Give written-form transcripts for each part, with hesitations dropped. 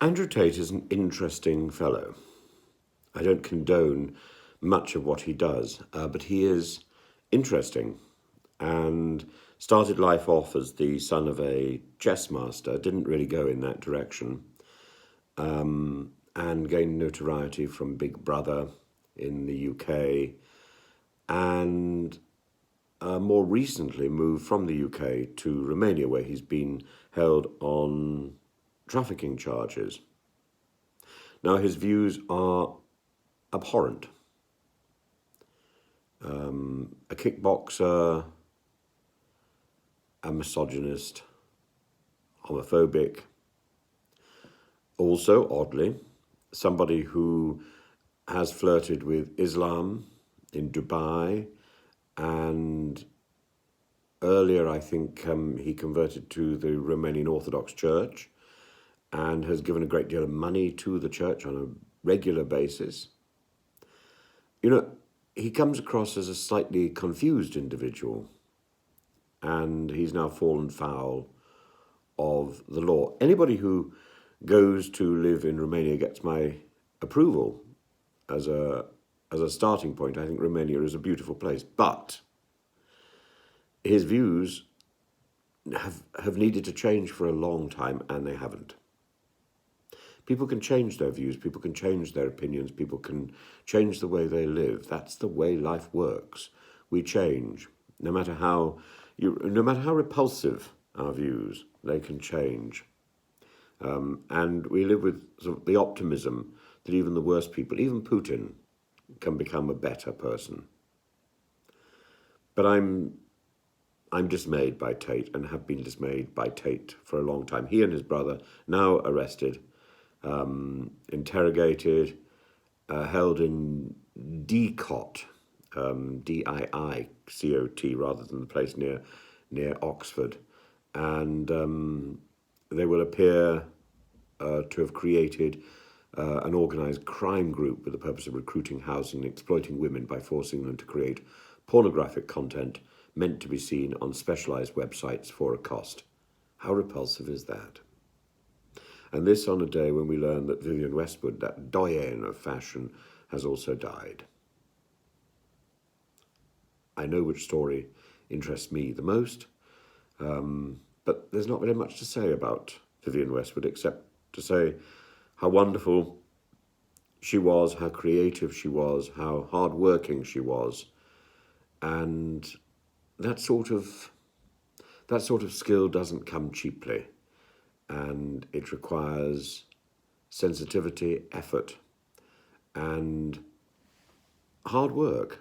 Andrew Tate is an interesting fellow. I don't condone much of what he does, but he is interesting and started life off as the son of a chess master, didn't really go in that direction, and gained notoriety from Big Brother in the UK, and more recently moved from the UK to Romania, where he's been held on trafficking charges. Now, his views are abhorrent. A kickboxer, a misogynist, homophobic. Also, oddly, somebody who has flirted with Islam in Dubai, and earlier I think he converted to the Romanian Orthodox Church and has given a great deal of money to the church on a regular basis. You know, he comes across as a slightly confused individual, and he's now fallen foul of the law. Anybody who goes to live in Romania gets my approval as a starting point. I think Romania is a beautiful place, but his views have needed to change for a long time, and they haven't. People can change their views, people can change their opinions, people can change the way they live. That's the way life works. We change. No matter how repulsive our views, they can change. And we live with sort of the optimism that even the worst people, even Putin, can become a better person. But I'm dismayed by Tate, and have been dismayed by Tate for a long time. He and his brother, now arrested, interrogated, held in Dicot, Diicot, rather than the place near Oxford, and they will appear to have created an organised crime group with the purpose of recruiting, housing, and exploiting women by forcing them to create pornographic content meant to be seen on specialised websites for a cost. How repulsive is that? And this on a day when we learn that Vivienne Westwood, that doyenne of fashion, has also died. I know which story interests me the most, but there's not very much to say about Vivienne Westwood except to say how wonderful she was, how creative she was, how hardworking she was, and that sort of skill doesn't come cheaply, and it requires sensitivity, effort, and hard work.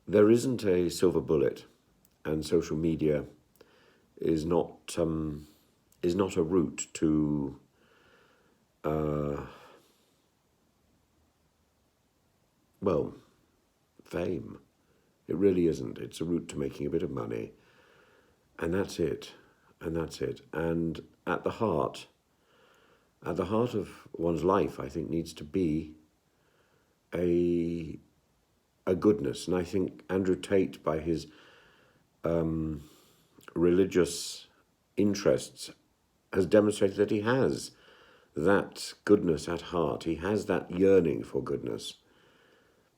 There isn't a silver bullet, and social media is not a route to fame. It really isn't. It's a route to making a bit of money, and that's it. And at the heart of one's life, I think, needs to be a goodness. And I think Andrew Tate, by his religious interests, has demonstrated that he has that goodness at heart. He has that yearning for goodness.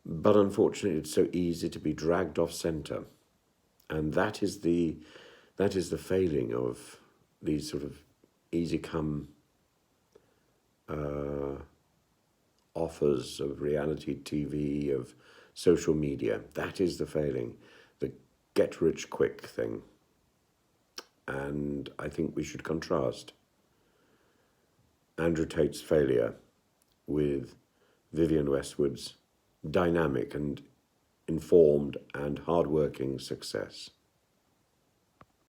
But unfortunately, it's so easy to be dragged off centre. And that is the failing of these sort of easy come offers of reality TV, of social media. That is the failing, the get rich quick thing. And I think we should contrast Andrew Tate's failure with Vivienne Westwood's dynamic and informed and hard-working success.